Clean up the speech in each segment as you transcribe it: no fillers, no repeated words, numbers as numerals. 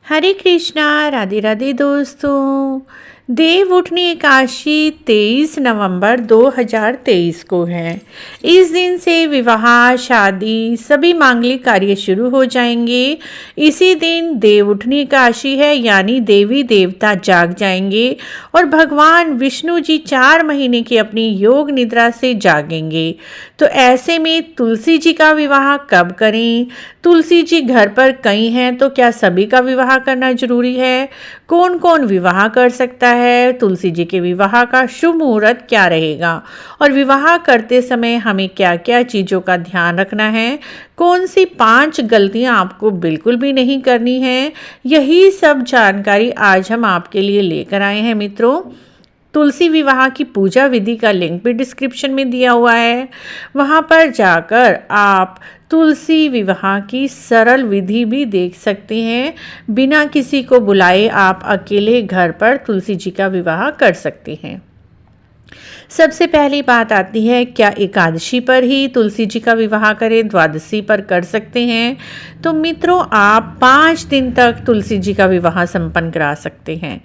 हरे कृष्णा, राधे राधे दोस्तों। देव उठनी एकादशी 23 नवंबर 2023 को है। इस दिन से विवाह, शादी, सभी मांगलिक कार्य शुरू हो जाएंगे। इसी दिन देव उठनी एकादशी है, यानी देवी देवता जाग जाएंगे और भगवान विष्णु जी 4 महीने की अपनी योग निद्रा से जागेंगे। तो ऐसे में तुलसी जी का विवाह कब करें? तुलसी जी घर पर कई हैं, तो क्या सभी का विवाह करना जरूरी है? कौन कौन विवाह कर सकता है? तुलसी जी के विवाह का शुभ मुहूर्त क्या रहेगा और विवाह करते समय हमें क्या क्या चीज़ों का ध्यान रखना है? कौन सी 5 गलतियां आपको बिल्कुल भी नहीं करनी है? यही सब जानकारी आज हम आपके लिए लेकर आए हैं मित्रों। तुलसी विवाह की पूजा विधि का लिंक भी डिस्क्रिप्शन में दिया हुआ है। वहां पर जाकर आप तुलसी विवाह की सरल विधि भी देख सकते हैं। बिना किसी को बुलाए आप अकेले घर पर तुलसी जी का विवाह कर सकते हैं। सबसे पहली बात आती है, क्या एकादशी पर ही तुलसी जी का विवाह करें? द्वादशी पर कर सकते हैं? तो मित्रों, आप 5 दिन तक तुलसी जी का विवाह संपन्न करा सकते हैं।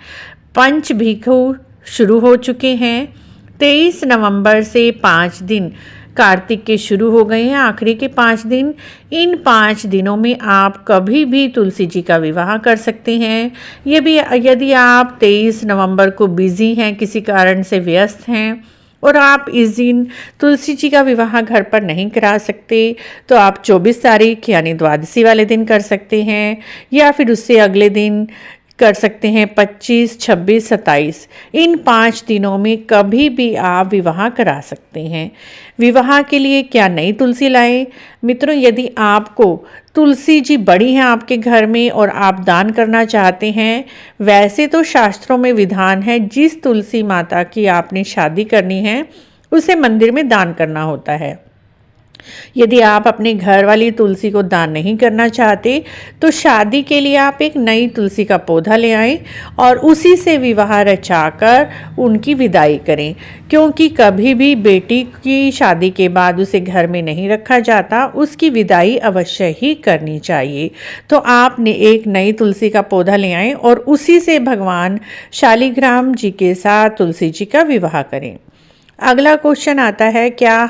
पंच भिखु शुरू हो चुके हैं। 23 नवंबर से 5 दिन कार्तिक के शुरू हो गए हैं, आखिरी के 5 दिन। इन 5 दिनों में आप कभी भी तुलसी जी का विवाह कर सकते हैं। ये भी यदि आप 23 नवंबर को बिजी हैं, किसी कारण से व्यस्त हैं और आप इस दिन तुलसी जी का विवाह घर पर नहीं करा सकते, तो आप 24 तारीख यानी द्वादशी वाले दिन कर सकते हैं, या फिर उससे अगले दिन कर सकते हैं 25, 26, 27। इन 5 दिनों में कभी भी आप विवाह करा सकते हैं। विवाह के लिए क्या नई तुलसी लाएं? मित्रों, यदि आपको तुलसी जी बड़ी हैं आपके घर में और आप दान करना चाहते हैं, वैसे तो शास्त्रों में विधान है, जिस तुलसी माता की आपने शादी करनी है उसे मंदिर में दान करना होता है। यदि आप अपने घर वाली तुलसी को दान नहीं करना चाहते, तो शादी के लिए आप एक नई तुलसी का पौधा ले आएं और उसी से विवाह रचाकर उनकी विदाई करें, क्योंकि कभी भी बेटी की शादी के बाद उसे घर में नहीं रखा जाता, उसकी विदाई अवश्य ही करनी चाहिए। तो आपने एक नई तुलसी का पौधा ले आएं और उसी से भगवान शालिग्राम जी के साथ तुलसी जी का विवाह करें। अगला क्वेश्चन आता है, क्या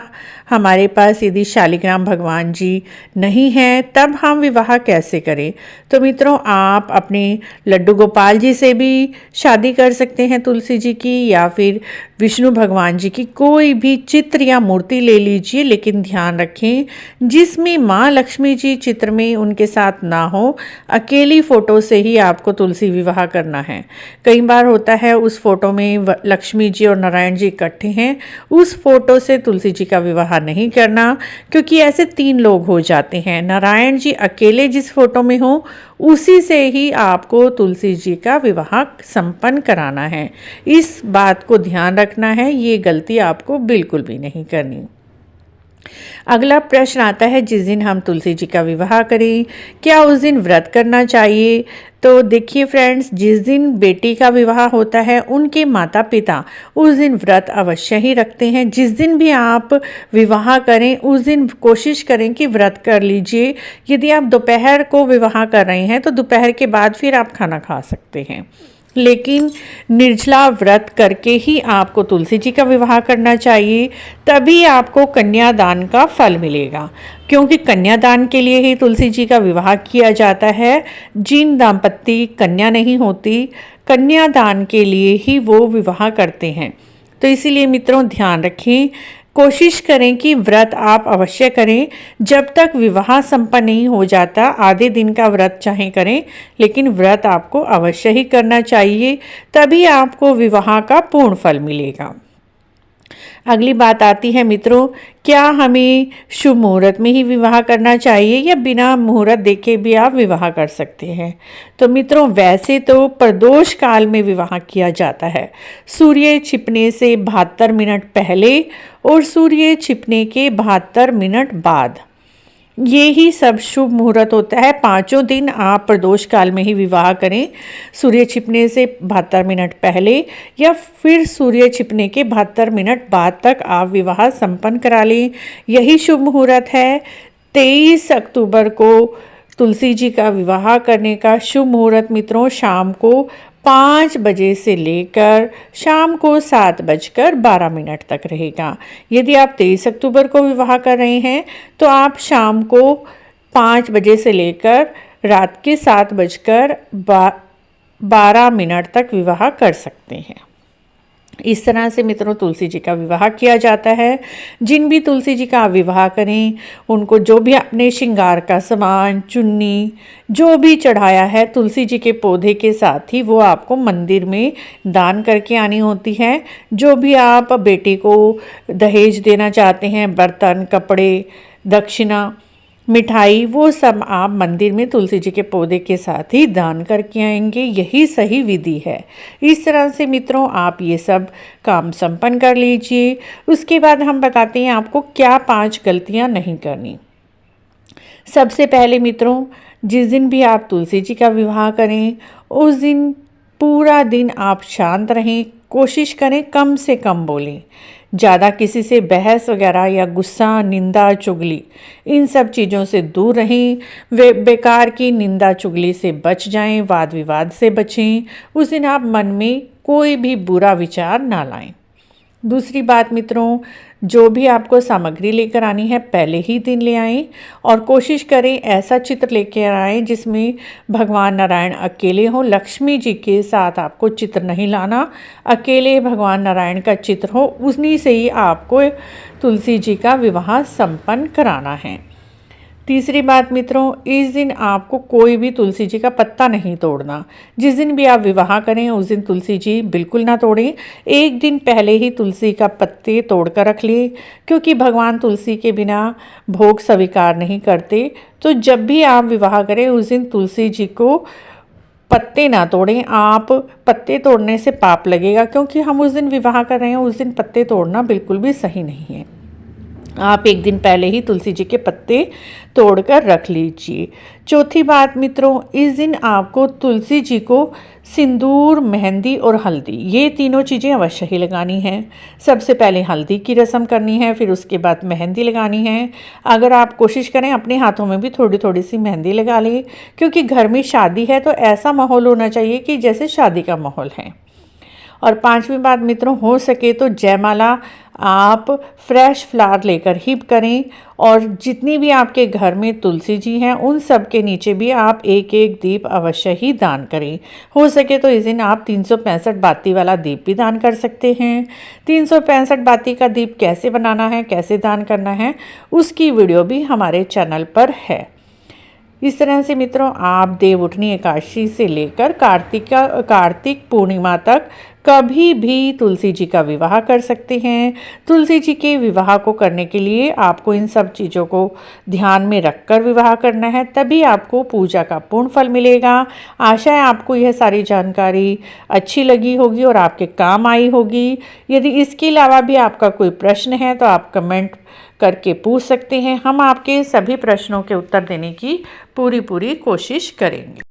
हमारे पास यदि शालिग्राम भगवान जी नहीं हैं तब हम विवाह कैसे करें? तो मित्रों, आप अपने लड्डू गोपाल जी से भी शादी कर सकते हैं तुलसी जी की, या फिर विष्णु भगवान जी की कोई भी चित्र या मूर्ति ले लीजिए, लेकिन ध्यान रखें जिसमें माँ लक्ष्मी जी चित्र में उनके साथ ना हो। अकेली फ़ोटो से ही आपको तुलसी विवाह करना है। कई बार होता है उस फोटो में लक्ष्मी जी और नारायण जी इकट्ठे हैं, उस फोटो से तुलसी जी का विवाह नहीं करना, क्योंकि ऐसे 3 लोग हो जाते हैं। नारायण जी अकेले जिस फोटो में हो उसी से ही आपको तुलसी जी का विवाह संपन्न कराना है। इस बात को ध्यान रखना है, ये गलती आपको बिल्कुल भी नहीं करनी। अगला प्रश्न आता है, जिस दिन हम तुलसी जी का विवाह करें क्या उस दिन व्रत करना चाहिए? तो देखिए फ्रेंड्स, जिस दिन बेटी का विवाह होता है उनके माता पिता उस दिन व्रत अवश्य ही रखते हैं। जिस दिन भी आप विवाह करें उस दिन कोशिश करें कि व्रत कर लीजिए। यदि आप दोपहर को विवाह कर रहे हैं तो दोपहर के बाद फिर आप खाना खा सकते हैं, लेकिन निर्जला व्रत करके ही आपको तुलसी जी का विवाह करना चाहिए, तभी आपको कन्यादान का फल मिलेगा। क्योंकि कन्यादान के लिए ही तुलसी जी का विवाह किया जाता है। जिन दाम्पत्य कन्या नहीं होती, कन्यादान के लिए ही वो विवाह करते हैं। तो इसीलिए मित्रों, ध्यान रखें, कोशिश करें कि व्रत आप अवश्य करें। जब तक विवाह संपन्न नहीं हो जाता, आधे दिन का व्रत चाहे करें, लेकिन व्रत आपको अवश्य ही करना चाहिए, तभी आपको विवाह का पूर्ण फल मिलेगा। अगली बात आती है मित्रों, क्या हमें शुभ मुहूर्त में ही विवाह करना चाहिए या बिना मुहूर्त देखे भी आप विवाह कर सकते हैं? तो मित्रों, वैसे तो प्रदोष काल में विवाह किया जाता है, सूर्य छिपने से 72 मिनट पहले और सूर्य छिपने के 72 मिनट बाद। ये ही सब शुभ मुहूर्त होता है। 5 दिन आप प्रदोष काल में ही विवाह करें, सूर्य छिपने से 72 मिनट पहले या फिर सूर्य छिपने के 72 मिनट बाद तक आप विवाह संपन्न करा लें। यही शुभ मुहूर्त है। 23 अक्टूबर को तुलसी जी का विवाह करने का शुभ मुहूर्त मित्रों शाम को 5 बजे से लेकर शाम को 7:12 तक रहेगा। यदि आप 23 अक्टूबर को विवाह कर रहे हैं तो आप शाम को 5 बजे से लेकर रात के 7:12 तक विवाह कर सकते हैं। इस तरह से मित्रों तुलसी जी का विवाह किया जाता है। जिन भी तुलसी जी का विवाह करें उनको जो भी अपने श्रृंगार का सामान, चुन्नी जो भी चढ़ाया है तुलसी जी के पौधे के साथ ही वो आपको मंदिर में दान करके आनी होती है। जो भी आप बेटे को दहेज देना चाहते हैं, बर्तन, कपड़े, दक्षिणा, मिठाई, वो सब आप मंदिर में तुलसी जी के पौधे के साथ ही दान करके आएंगे। यही सही विधि है। इस तरह से मित्रों आप ये सब काम संपन्न कर लीजिए। उसके बाद हम बताते हैं आपको क्या 5 गलतियां नहीं करनी। सबसे पहले मित्रों जिस दिन भी आप तुलसी जी का विवाह करें उस दिन पूरा दिन आप शांत रहें। कोशिश करें कम से कम बोलें। ज़्यादा किसी से बहस वगैरह या गुस्सा, निंदा, चुगली इन सब चीज़ों से दूर रहें। वे बेकार की निंदा चुगली से बच जाएं, वाद विवाद से बचें। उस दिन आप मन में कोई भी बुरा विचार ना लाएं। दूसरी बात मित्रों जो भी आपको सामग्री लेकर आनी है पहले ही दिन ले आएं और कोशिश करें ऐसा चित्र लेकर आएं जिसमें भगवान नारायण अकेले हों। लक्ष्मी जी के साथ आपको चित्र नहीं लाना, अकेले भगवान नारायण का चित्र हो, उन्हीं से ही आपको तुलसी जी का विवाह संपन्न कराना है। तीसरी बात मित्रों इस दिन आपको कोई भी तुलसी जी का पत्ता नहीं तोड़ना। जिस दिन भी आप विवाह करें उस दिन तुलसी जी बिल्कुल ना तोड़ें। एक दिन पहले ही तुलसी का पत्ते तोड़ कर रख लिए क्योंकि भगवान तुलसी के बिना भोग स्वीकार नहीं करते। तो जब भी आप विवाह करें उस दिन तुलसी जी को पत्ते ना तोड़ें। आप पत्ते तोड़ने से पाप लगेगा क्योंकि हम उस दिन विवाह कर रहे हैं। उस दिन पत्ते तोड़ना बिल्कुल भी सही नहीं है। आप एक दिन पहले ही तुलसी जी के पत्ते तोड़कर रख लीजिए। चौथी बात मित्रों इस दिन आपको तुलसी जी को सिंदूर, मेहंदी और हल्दी ये तीनों चीज़ें अवश्य ही लगानी हैं। सबसे पहले हल्दी की रस्म करनी है, फिर उसके बाद मेहंदी लगानी है। अगर आप कोशिश करें अपने हाथों में भी थोड़ी थोड़ी सी मेहंदी लगा लें क्योंकि घर में शादी है तो ऐसा माहौल होना चाहिए कि जैसे शादी का माहौल है। और पांचवी बात मित्रों हो सके तो जयमाला आप फ्रेश फ्लावर लेकर ही करें और जितनी भी आपके घर में तुलसी जी हैं उन सब के नीचे भी आप एक एक दीप अवश्य ही दान करें। हो सके तो इस दिन आप 365 बाती वाला दीप भी दान कर सकते हैं। 365 बाती का दीप कैसे बनाना है, कैसे दान करना है उसकी वीडियो भी हमारे चैनल पर है। इस तरह से मित्रों आप देवउठनी एकादशी से लेकर कार्तिक पूर्णिमा तक कभी भी तुलसी जी का विवाह कर सकते हैं। तुलसी जी के विवाह को करने के लिए आपको इन सब चीज़ों को ध्यान में रखकर विवाह करना है, तभी आपको पूजा का पूर्ण फल मिलेगा। आशा है आपको यह सारी जानकारी अच्छी लगी होगी और आपके काम आई होगी। यदि इसके अलावा भी आपका कोई प्रश्न है तो आप कमेंट करके पूछ सकते हैं। हम आपके सभी प्रश्नों के उत्तर देने की पूरी कोशिश करेंगे।